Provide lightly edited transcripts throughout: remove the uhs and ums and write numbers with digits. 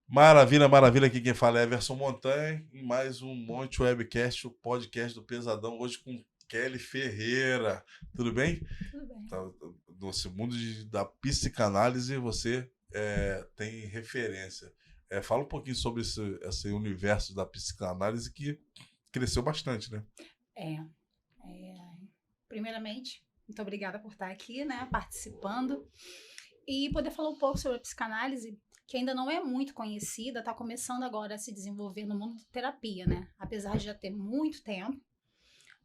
Maravilha, maravilha. Aqui quem fala é Everson Montanha em mais um Monte Webcast, o podcast do Pesadão, hoje com Kelly Ferreira. Tudo bem? Tudo bem. Tá, nesse mundo da psicanálise, você tem referência. Fala um pouquinho sobre esse universo da psicanálise que cresceu bastante, né? É, Primeiramente, muito obrigada por estar aqui, né, participando e poder falar um pouco sobre a psicanálise, que ainda não é muito conhecida, está começando agora a se desenvolver no mundo da terapia, né? Apesar de já ter muito tempo,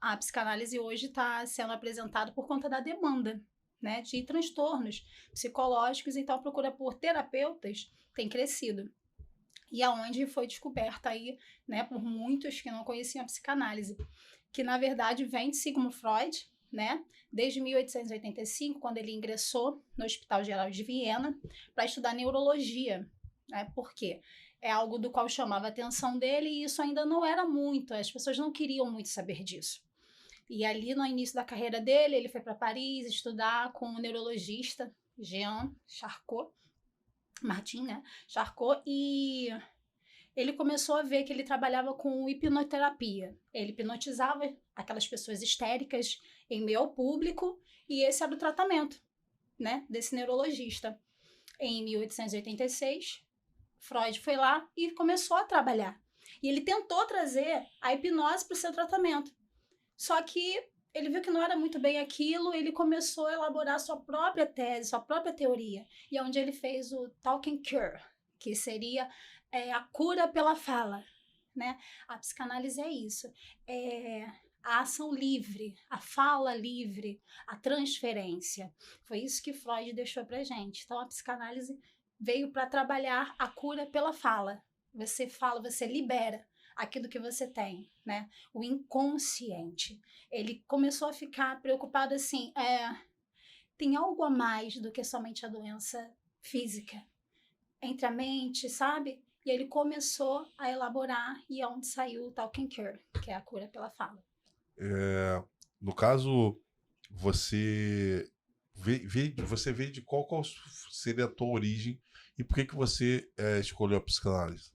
a psicanálise hoje está sendo apresentada por conta da demanda, né, de transtornos psicológicos, então a procura por terapeutas tem crescido. E aonde foi descoberta aí, né, por muitos que não conheciam a psicanálise, que na verdade vem de Sigmund Freud, né, desde 1885, quando ele ingressou no Hospital Geral de Viena para estudar neurologia, né, porque é algo do qual chamava a atenção dele e isso ainda não era muito, as pessoas não queriam muito saber disso. E ali no início da carreira dele, ele foi para Paris estudar com o neurologista Jean Charcot, Martin, né, Charcot, e ele começou a ver que ele trabalhava com hipnoterapia. Ele hipnotizava aquelas pessoas histéricas em meio ao público e esse era o tratamento, né, desse neurologista. Em 1886, Freud foi lá e começou a trabalhar. E ele tentou trazer a hipnose para o seu tratamento. Só que ele viu que não era muito bem aquilo, ele começou a elaborar sua própria tese, sua própria teoria. E é onde ele fez o Talking Cure, que seria a cura pela fala, né? A psicanálise é isso, é a ação livre, a fala livre, a transferência. Foi isso que Freud deixou pra gente. Então a psicanálise veio para trabalhar a cura pela fala. Você fala, você libera aquilo que você tem, né? O inconsciente. Ele começou a ficar preocupado assim, tem algo a mais do que somente a doença física entre a mente, sabe? E ele começou a elaborar e é onde saiu o Talking Cure, que é a cura pela fala. No caso, você você veio de qual seria a tua origem e por que você escolheu a psicanálise?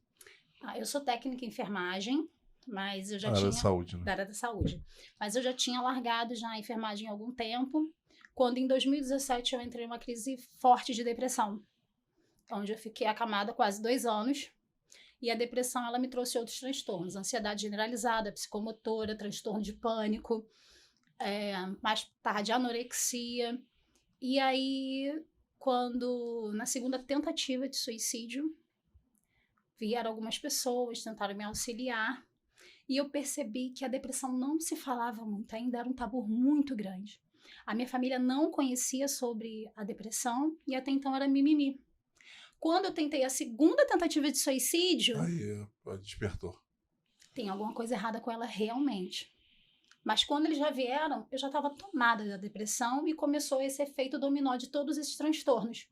Eu sou técnica em enfermagem, mas eu já A área da tinha saúde, né? da área da saúde, mas eu já tinha largado já a enfermagem há algum tempo, quando em 2017 eu entrei numa crise forte de depressão, onde eu fiquei acamada quase 2 anos. E a depressão, ela me trouxe outros transtornos, ansiedade generalizada, psicomotora, transtorno de pânico, mais tarde anorexia. E aí, quando na segunda tentativa de suicídio, vieram algumas pessoas, tentaram me auxiliar, e eu percebi que a depressão não se falava muito, ainda era um tabu muito grande. A minha família não conhecia sobre a depressão e até então era mimimi. Quando eu tentei a segunda tentativa de suicídio, Aí, despertou. tem alguma coisa errada com ela realmente. Mas quando eles já vieram, eu já estava tomada da depressão e começou esse efeito dominó de todos esses transtornos.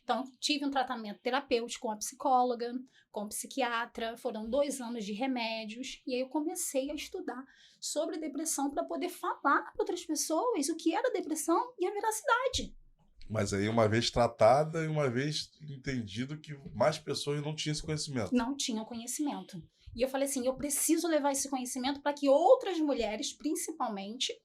Então, tive um tratamento terapêutico com a psicóloga, com o psiquiatra, foram 2 anos de remédios, e aí eu comecei a estudar sobre depressão para poder falar para outras pessoas o que era depressão e a veracidade. Mas aí, uma vez tratada e uma vez entendido que mais pessoas não tinham esse conhecimento. Não tinham conhecimento. E eu falei assim, eu preciso levar esse conhecimento para que outras mulheres, principalmente,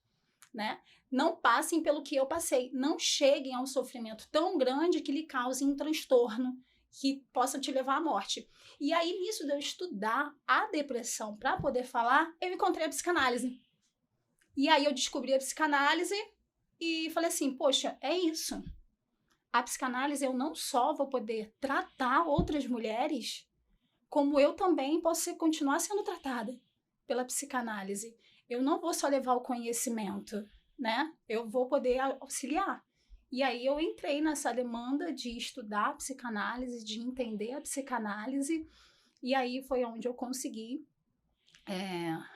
né, não passem pelo que eu passei, não cheguem a um sofrimento tão grande que lhe cause um transtorno que possa te levar à morte. E aí, nisso de eu estudar a depressão para poder falar, eu encontrei a psicanálise. E aí eu descobri a psicanálise e falei assim, poxa, é isso. A psicanálise eu não só vou poder tratar outras mulheres, como eu também posso continuar sendo tratada pela psicanálise. Eu não vou só levar o conhecimento, né? Eu vou poder auxiliar. E aí eu entrei nessa demanda de estudar a psicanálise, de entender a psicanálise, e aí foi onde eu consegui.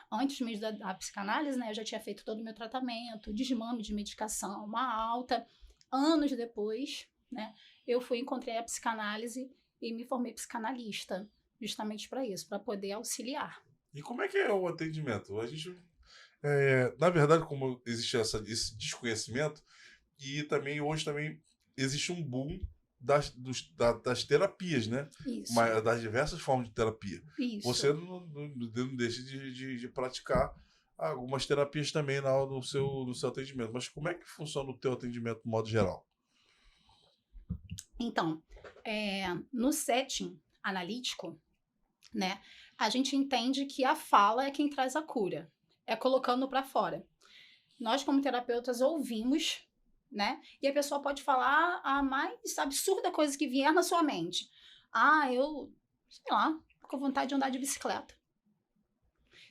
Antes mesmo da psicanálise, né, eu já tinha feito todo o meu tratamento, desmame de medicação, uma alta. Anos depois, né, eu encontrei a psicanálise e me formei psicanalista, justamente para isso, para poder auxiliar. E como é que é o atendimento? A gente, na verdade, como existe esse desconhecimento, e também hoje também existe um boom das terapias, né? Isso, Mas das diversas formas de terapia. isso. Você não deixa de praticar algumas terapias também no seu atendimento. Mas como é que funciona o teu atendimento no modo geral? Então, no setting analítico, né, a gente entende que a fala é quem traz a cura, é colocando para fora. Nós, como terapeutas, ouvimos, né, e a pessoa pode falar a mais absurda coisa que vier na sua mente. Eu, sei lá, tô com vontade de andar de bicicleta.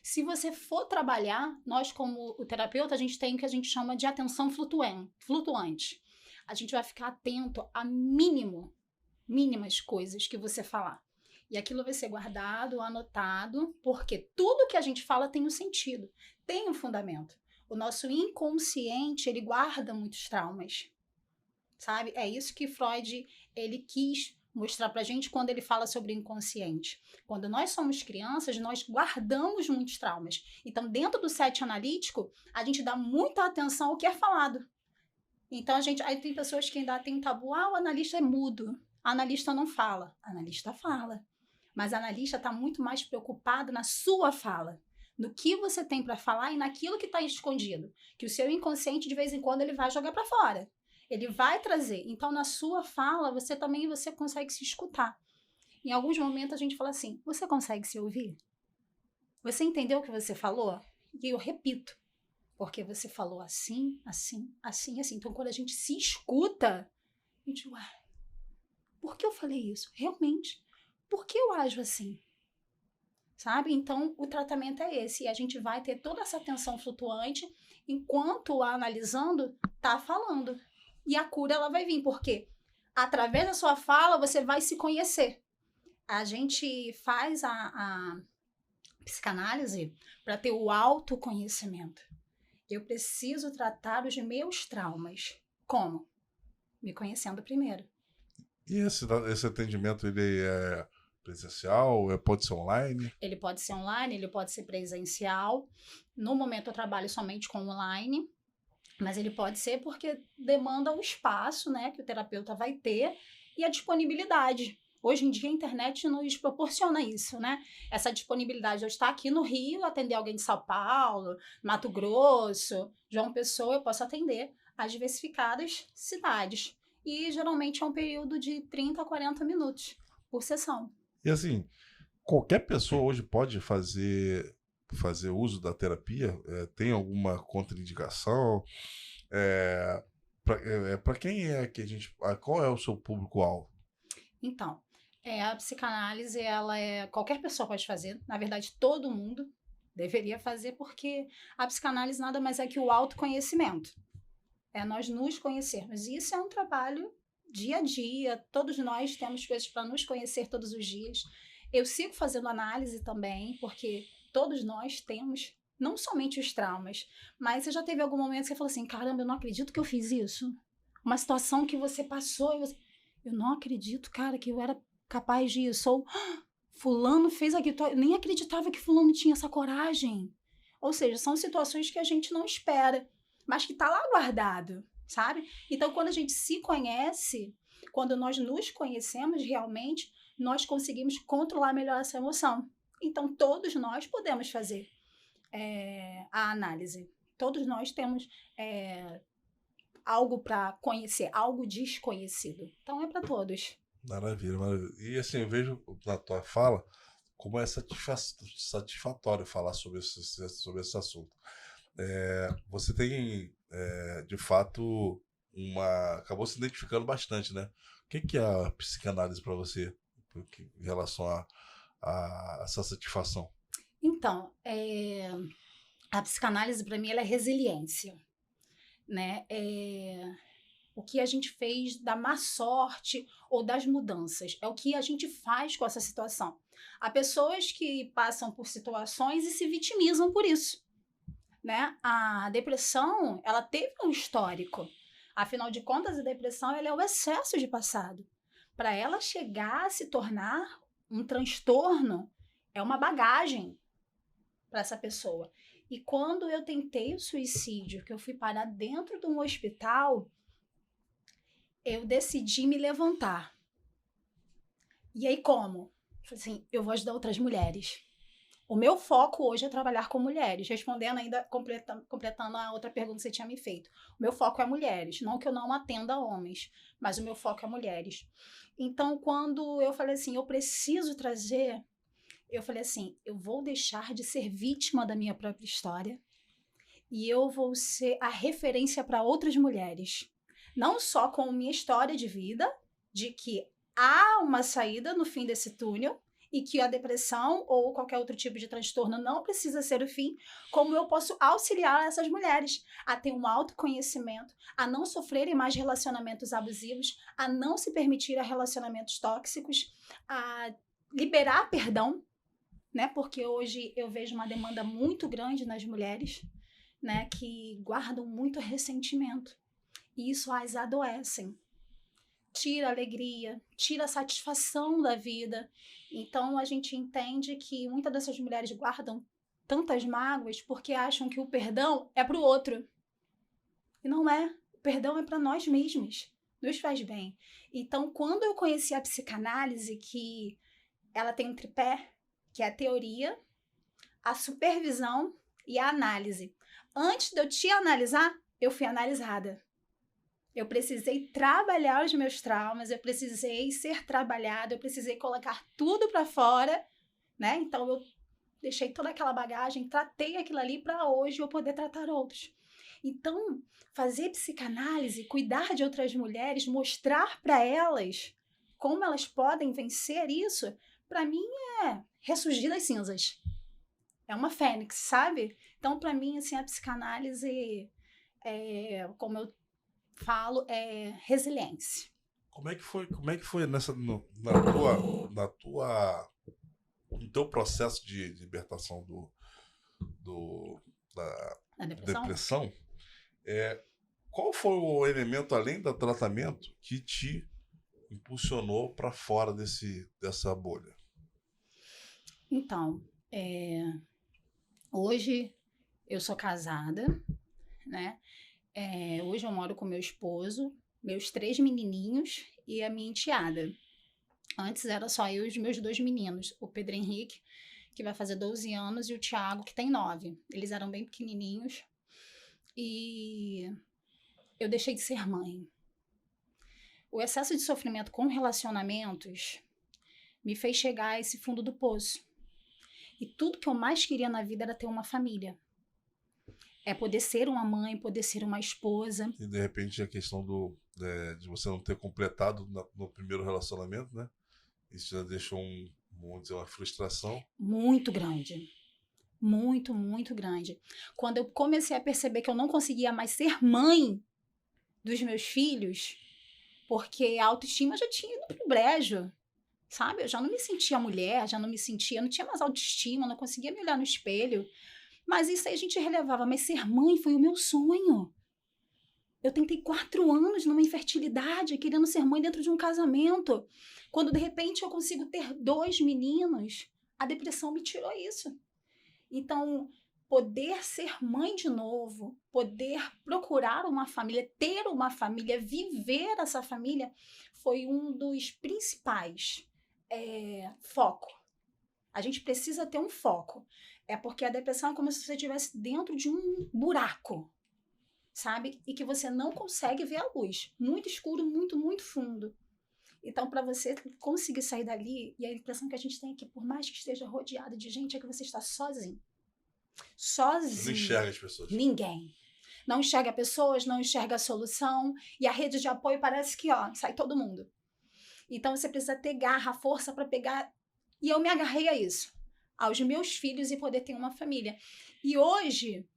Se você for trabalhar, nós como o terapeuta, a gente tem o que a gente chama de atenção flutuante. A gente vai ficar atento a mínimas coisas que você falar. E aquilo vai ser guardado, anotado, porque tudo que a gente fala tem um sentido, tem um fundamento. O nosso inconsciente, ele guarda muitos traumas, sabe? É isso que Freud, ele quis mostrar pra gente quando ele fala sobre o inconsciente. Quando nós somos crianças, nós guardamos muitos traumas. Então, dentro do set analítico, a gente dá muita atenção ao que é falado. Então, aí tem pessoas que ainda têm tabu, o analista é mudo, a analista não fala. A analista fala, mas a analista está muito mais preocupado na sua fala, no que você tem para falar e naquilo que está escondido, que o seu inconsciente, de vez em quando, ele vai jogar para fora. Ele vai trazer. Então, na sua fala, você consegue se escutar. Em alguns momentos, a gente fala assim, você consegue se ouvir? Você entendeu o que você falou? E eu repito, porque você falou assim, assim, assim, assim. Então, quando a gente se escuta, a gente, por que eu falei isso? Realmente, por que eu ajo assim? Sabe? Então, o tratamento é esse. E a gente vai ter toda essa atenção flutuante enquanto a analisando tá falando. E a cura, ela vai vir, porque através da sua fala, você vai se conhecer. A gente faz a psicanálise para ter o autoconhecimento. Eu preciso tratar os meus traumas. Como? Me conhecendo primeiro. E esse atendimento, ele é presencial? Pode ser online? Ele pode ser online, ele pode ser presencial. No momento eu trabalho somente com online, mas ele pode ser porque demanda o espaço, né, que o terapeuta vai ter e a disponibilidade. Hoje em dia a internet nos proporciona isso, né? Essa disponibilidade de eu estar aqui no Rio, atender alguém de São Paulo, Mato Grosso, João Pessoa, eu posso atender as diversificadas cidades. E geralmente é um período de 30 a 40 minutos por sessão. E assim, qualquer pessoa hoje pode fazer uso da terapia? Tem alguma contraindicação? Para quem é que a gente... Qual é o seu público-alvo? Então, a psicanálise, qualquer pessoa pode fazer. Na verdade, todo mundo deveria fazer, porque a psicanálise nada mais é que o autoconhecimento. É nós nos conhecermos. E isso é um trabalho dia a dia. Todos nós temos coisas para nos conhecer todos os dias. Eu sigo fazendo análise também, porque todos nós temos, não somente os traumas, mas você já teve algum momento que você falou assim, caramba, eu não acredito que eu fiz isso. Uma situação que você passou e eu não acredito, cara, que eu era capaz disso. Ou fulano fez aquilo, eu nem acreditava que fulano tinha essa coragem. Ou seja, são situações que a gente não espera, mas que está lá guardado, sabe? Então, quando a gente se conhece, quando nós nos conhecemos realmente, nós conseguimos controlar melhor essa emoção. Então, todos nós podemos fazer a análise. Todos nós temos algo para conhecer, algo desconhecido. Então, é para todos. Maravilha, maravilha. E assim, eu vejo na tua fala como é satisfatório falar sobre esse assunto. Você tem, de fato, acabou se identificando bastante, né? O que é a psicanálise para você em relação a essa satisfação? Então, a psicanálise para mim ela é resiliência, né? O que a gente fez da má sorte ou das mudanças, é o que a gente faz com essa situação. Há pessoas que passam por situações e se vitimizam por isso, né? A depressão, ela teve um histórico. Afinal de contas, a depressão ela é o excesso de passado. Para ela chegar a se tornar um transtorno, é uma bagagem para essa pessoa. E quando eu tentei o suicídio, que eu fui parar dentro de um hospital, eu decidi me levantar. E aí como? Falei assim, eu vou ajudar outras mulheres. O meu foco hoje é trabalhar com mulheres, respondendo ainda, completando a outra pergunta que você tinha me feito. O meu foco é mulheres, não que eu não atenda homens, mas o meu foco é mulheres. Então, quando eu falei assim, eu preciso trazer, eu falei assim, eu vou deixar de ser vítima da minha própria história e eu vou ser a referência para outras mulheres. Não só com minha história de vida, de que há uma saída no fim desse túnel, e que a depressão ou qualquer outro tipo de transtorno não precisa ser o fim, como eu posso auxiliar essas mulheres a ter um autoconhecimento, a não sofrerem mais relacionamentos abusivos, a não se permitir a relacionamentos tóxicos, a liberar perdão, né? Porque hoje eu vejo uma demanda muito grande nas mulheres, né, que guardam muito ressentimento. E isso as adoecem. Tira a alegria, tira a satisfação da vida. Então, a gente entende que muitas dessas mulheres guardam tantas mágoas porque acham que o perdão é para o outro. E não é. O perdão é para nós mesmos. Nos faz bem. Então, quando eu conheci a psicanálise, que ela tem um tripé, que é a teoria, a supervisão e a análise. Antes de eu te analisar, eu fui analisada. Eu precisei trabalhar os meus traumas, eu precisei ser trabalhada, eu precisei colocar tudo para fora, né? Então eu deixei toda aquela bagagem, tratei aquilo ali para hoje eu poder tratar outros. Então, fazer psicanálise, cuidar de outras mulheres, mostrar para elas como elas podem vencer isso, para mim é ressurgir das cinzas. É uma fênix, sabe? Então, para mim, assim, a psicanálise, como eu falo, é resiliência. Como é que foi no teu processo de libertação da depressão? Qual foi o elemento, além do tratamento, que te impulsionou para fora dessa bolha? Então, hoje eu sou casada, né? Hoje eu moro com meu esposo, meus 3 menininhos e a minha enteada. Antes era só eu e os meus 2 meninos, o Pedro Henrique, que vai fazer 12 anos, e o Thiago, que tem 9. Eles eram bem pequenininhos. E eu deixei de ser mãe. O excesso de sofrimento com relacionamentos me fez chegar a esse fundo do poço. E tudo que eu mais queria na vida era ter uma família. É poder ser uma mãe, poder ser uma esposa. E de repente a questão de você não ter completado no primeiro relacionamento, né? Isso já deixou vamos dizer, uma frustração. Muito grande. Muito, muito grande. Quando eu comecei a perceber que eu não conseguia mais ser mãe dos meus filhos, porque a autoestima já tinha ido pro brejo, sabe? Eu já não me sentia mulher, não tinha mais autoestima, não conseguia me olhar no espelho. Mas isso aí a gente relevava. Mas ser mãe foi o meu sonho. Eu tentei 4 anos numa infertilidade, querendo ser mãe dentro de um casamento. Quando, de repente, eu consigo ter 2 meninos, a depressão me tirou isso. Então, poder ser mãe de novo, poder procurar uma família, ter uma família, viver essa família, foi um dos principais foco. A gente precisa ter um foco. Porque a depressão é como se você estivesse dentro de um buraco, sabe? E que você não consegue ver a luz. Muito escuro, muito, muito fundo. Então, para você conseguir sair dali, e a impressão que a gente tem é que, por mais que esteja rodeado de gente, é que você está sozinho. Sozinho. Você não enxerga as pessoas. Ninguém. Não enxerga pessoas, não enxerga a solução. E a rede de apoio parece que, sai todo mundo. Então, você precisa ter garra, força para pegar. E eu me agarrei a isso. Aos meus filhos e poder ter uma família. E hoje,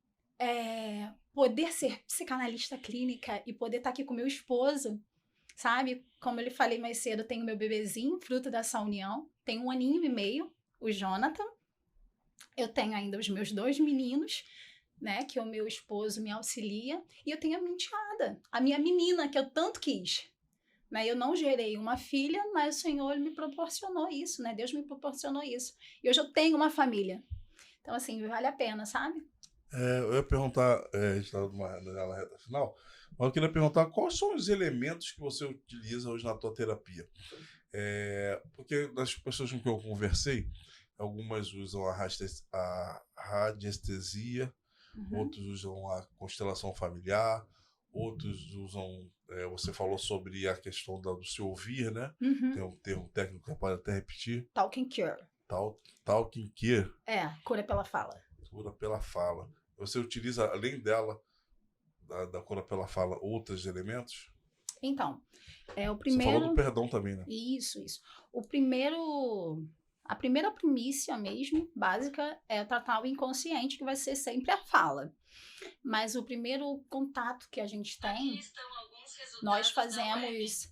poder ser psicanalista clínica e poder estar aqui com meu esposo, sabe? Como eu lhe falei mais cedo, eu tenho meu bebezinho, fruto dessa união. Tenho 1 aninho e meio, o Jonathan. Eu tenho ainda os meus 2 meninos, né? Que o meu esposo me auxilia. E eu tenho a minha enteada, a minha menina, que eu tanto quis. Eu não gerei uma filha, mas o Senhor me proporcionou isso, né? Deus me proporcionou isso. E hoje eu tenho uma família. Então, assim, vale a pena, sabe? Eu ia perguntar, a gente está na reta final, Mas eu queria perguntar quais são os elementos que você utiliza hoje na tua terapia? Porque das pessoas com quem eu conversei, algumas usam a radiestesia, outros usam a constelação familiar, outros usam. Você falou sobre a questão do se ouvir, né? Tem um termo técnico que pode até repetir. Talking Cure. Talking Cure. Cura pela fala. Cura pela fala. Você utiliza, além dela, da cura pela fala, outros elementos? Então, o primeiro... Você falou do perdão também, né? Isso. A primeira primícia mesmo, básica, é tratar o inconsciente, que vai ser sempre a fala. Mas o primeiro contato que a gente tem, nós fazemos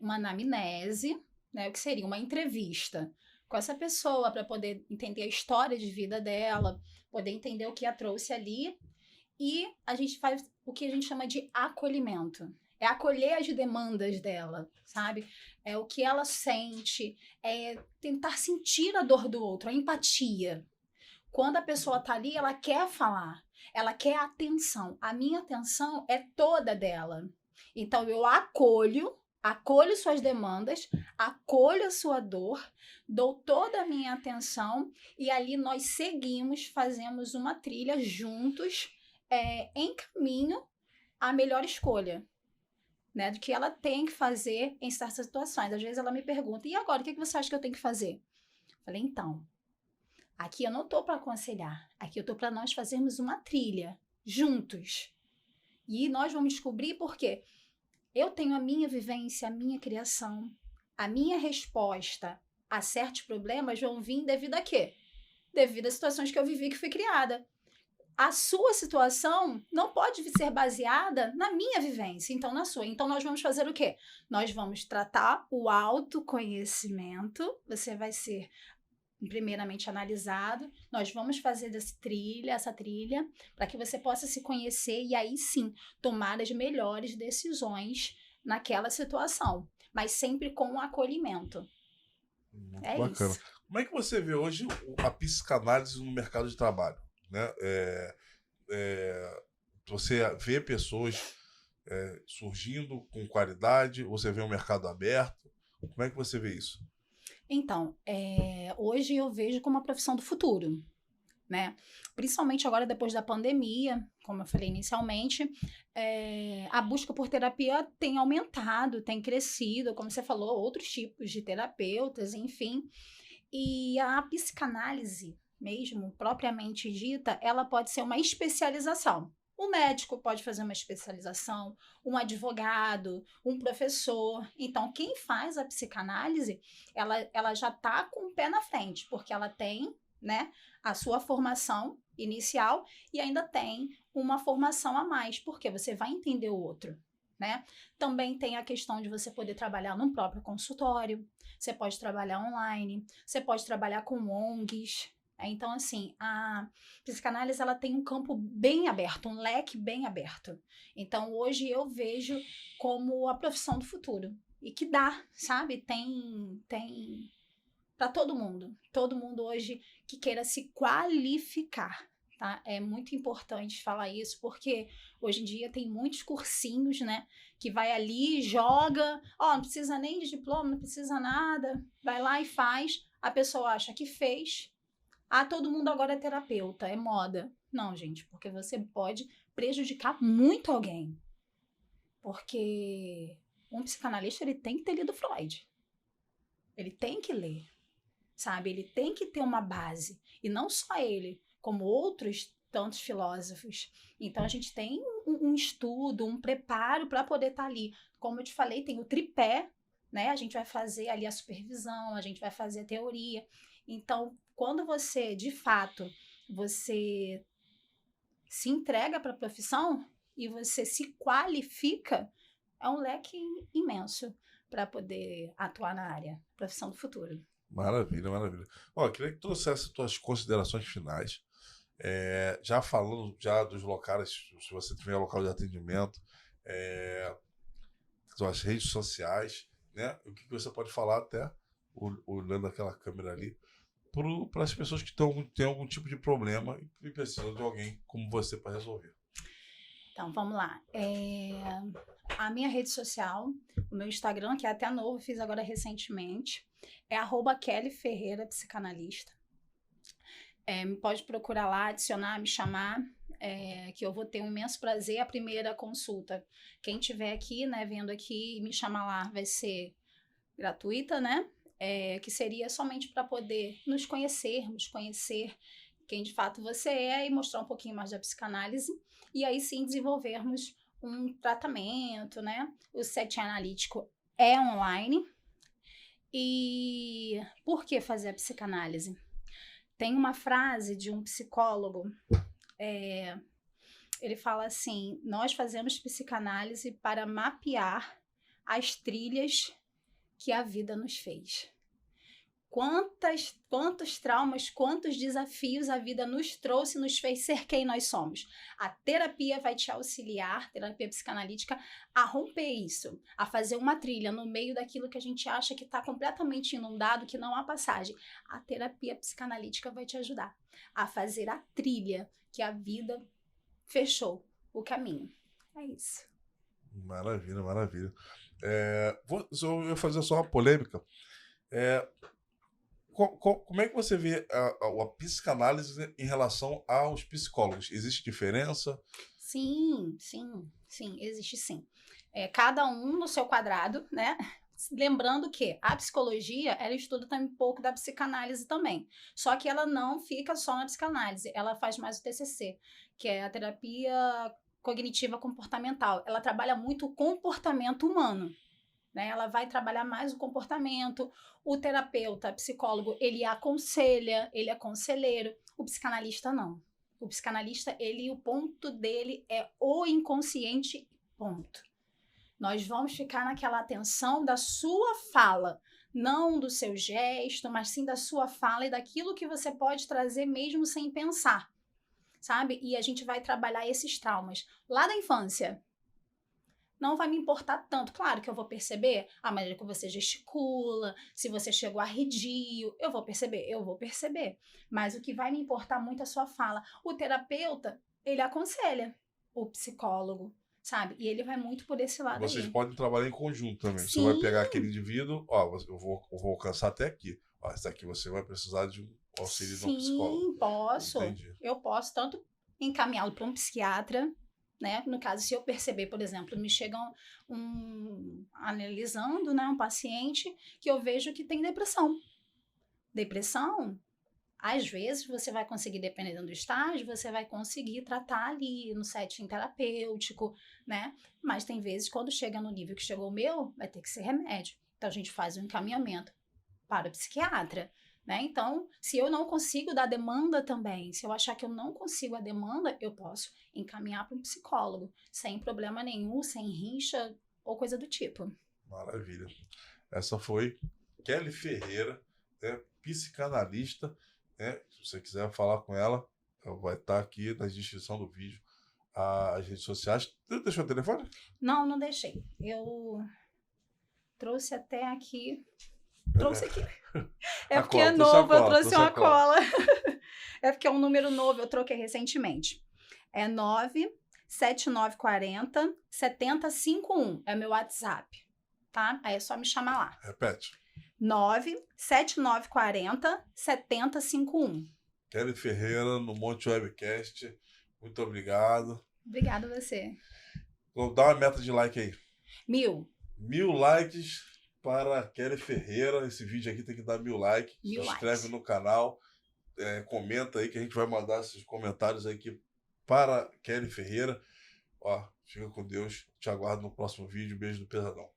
uma anamnese, né, o que seria uma entrevista com essa pessoa para poder entender a história de vida dela, poder entender o que a trouxe ali, e a gente faz o que a gente chama de acolhimento. É acolher as demandas dela, sabe? É o que ela sente, é tentar sentir a dor do outro, a empatia. Quando a pessoa tá ali, ela quer falar, ela quer atenção. A minha atenção é toda dela. Então, eu acolho suas demandas, acolho a sua dor, dou toda a minha atenção e ali nós seguimos, fazemos uma trilha juntos, em caminho à melhor escolha, né, do que ela tem que fazer em certas situações. Às vezes ela me pergunta, e agora, o que você acha que eu tenho que fazer? Eu falei, então, aqui eu não estou para aconselhar, aqui eu estou para nós fazermos uma trilha juntos. E nós vamos descobrir por quê. Eu tenho a minha vivência, a minha criação, a minha resposta a certos problemas vão vir devido a quê? Devido às situações que eu vivi, que fui criada. A sua situação não pode ser baseada na minha vivência, então na sua. Então nós vamos fazer o quê? Nós vamos tratar o autoconhecimento, você vai ser primeiramente analisado, nós vamos fazer essa trilha, para que você possa se conhecer e aí sim tomar as melhores decisões naquela situação, mas sempre com um acolhimento. Muito bacana. Isso. Como é que você vê hoje a psicanálise no mercado de trabalho? Né? Você vê pessoas surgindo com qualidade, você vê um mercado aberto, como é que você vê isso? Então, hoje eu vejo como a profissão do futuro, né? Principalmente agora depois da pandemia, como eu falei inicialmente, a busca por terapia tem aumentado, tem crescido, como você falou, outros tipos de terapeutas, enfim, e a psicanálise mesmo, propriamente dita, ela pode ser uma especialização. Um médico pode fazer uma especialização, um advogado, um professor. Então, quem faz a psicanálise, ela já está com o pé na frente, porque ela tem, né, a sua formação inicial e ainda tem uma formação a mais, porque você vai entender o outro, né? Também tem a questão de você poder trabalhar no próprio consultório, você pode trabalhar online, você pode trabalhar com ONGs. Então, assim, a psicanálise ela tem um campo bem aberto, um leque bem aberto. Então, hoje eu vejo como a profissão do futuro. E que dá, sabe? Tem para todo mundo hoje que queira se qualificar, tá? É muito importante falar isso, porque hoje em dia tem muitos cursinhos, né? Que vai ali, joga, não precisa nem de diploma, não precisa nada, vai lá e faz, a pessoa acha que fez, todo mundo agora é terapeuta, é moda. Não, gente, porque você pode prejudicar muito alguém. Porque um psicanalista, ele tem que ter lido Freud. Ele tem que ler, sabe? Ele tem que ter uma base. E não só ele, como outros tantos filósofos. Então, a gente tem um estudo, um preparo para poder estar ali. Como eu te falei, tem o tripé, né? A gente vai fazer ali a supervisão, a gente vai fazer a teoria. Então, quando você, de fato, você se entrega para a profissão e você se qualifica, é um leque imenso para poder atuar na área, profissão do futuro. Maravilha, maravilha. Eu queria que trouxesse suas considerações finais. Já falando dos locais, se você tiver local de atendimento, suas redes sociais, né? O que você pode falar até, olhando aquela câmera ali, para as pessoas que têm algum tipo de problema e precisam de alguém como você para resolver. Então, vamos lá. A minha rede social, o meu Instagram, que é até novo, fiz agora recentemente, é @KellyFerreira, psicanalista. Pode procurar lá, adicionar, me chamar, que eu vou ter um imenso prazer. A primeira consulta, quem tiver aqui, né, vendo aqui, me chamar lá, vai ser gratuita, né? Que seria somente para poder nos conhecermos, conhecer quem de fato você é e mostrar um pouquinho mais da psicanálise. E aí sim desenvolvermos um tratamento, né? O SET analítico é online. E por que fazer a psicanálise? Tem uma frase de um psicólogo, ele fala assim: nós fazemos psicanálise para mapear as trilhas que a vida nos fez. Quantos traumas, quantos desafios a vida nos trouxe e nos fez ser quem nós somos. A terapia vai te auxiliar, terapia psicanalítica, a romper isso, a fazer uma trilha no meio daquilo que a gente acha que está completamente inundado, que não há passagem. A terapia psicanalítica vai te ajudar a fazer a trilha que a vida fechou o caminho. É isso. Maravilha, maravilha. Eu vou fazer só uma polêmica. Como é que você vê a psicanálise em relação aos psicólogos? Existe diferença? Sim, existe sim. Cada um no seu quadrado, né? Lembrando que a psicologia, ela estuda também um pouco da psicanálise também. Só que ela não fica só na psicanálise, ela faz mais o TCC, que é a terapia cognitiva comportamental. Ela trabalha muito o comportamento humano. Né? Ela vai trabalhar mais o comportamento. O terapeuta, psicólogo, ele aconselha, ele é conselheiro. O psicanalista não. O psicanalista, o ponto dele é o inconsciente, ponto. Nós vamos ficar naquela atenção da sua fala, não do seu gesto, mas sim da sua fala e daquilo que você pode trazer mesmo sem pensar, sabe? E a gente vai trabalhar esses traumas lá da infância. Não vai me importar tanto. Claro que eu vou perceber a maneira que você gesticula, se você chegou a arredio, eu vou perceber. Mas o que vai me importar muito é a sua fala. O terapeuta, ele aconselha o psicólogo, sabe? E ele vai muito por esse lado. Vocês podem trabalhar em conjunto também. Sim. Você vai pegar aquele indivíduo, eu vou alcançar até aqui. Esse daqui você vai precisar de um auxílio de um psicólogo. Sim, posso. Entendi. Eu posso tanto encaminhá-lo para um psiquiatra, né? No caso, se eu perceber, por exemplo, me chegam analisando, né, um paciente que eu vejo que tem depressão. Depressão, às vezes, você vai conseguir, dependendo do estágio, você vai conseguir tratar ali no setting terapêutico, né? Mas tem vezes, quando chega no nível que chegou o meu, vai ter que ser remédio. Então, a gente faz um encaminhamento para o psiquiatra. Né? Então, se eu não consigo dar demanda também, se eu achar que eu não consigo a demanda, eu posso encaminhar para um psicólogo, sem problema nenhum, sem rixa ou coisa do tipo. Maravilha. Essa foi Kelly Ferreira, psicanalista. Se você quiser falar com ela, vai estar aqui na descrição do vídeo as redes sociais. Deixou o telefone? Não deixei. Eu trouxe até aqui. Trouxe aqui. É porque é novo, eu trouxe uma cola. É porque é um número novo, eu troquei recentemente. É 97940-7051. É meu WhatsApp, tá? Aí é só me chamar lá. Repete. 97940-7051. Kelly Ferreira, no Monte Webcast. Muito obrigado. Obrigada a você. Vou dar uma meta de like aí. 1000. 1000 likes para Kelly Ferreira. Esse vídeo aqui tem que dar 1000 likes. Se inscreve no canal. Comenta aí que a gente vai mandar esses comentários aqui para Kelly Ferreira. Fica com Deus. Te aguardo no próximo vídeo. Beijo do Pesadão.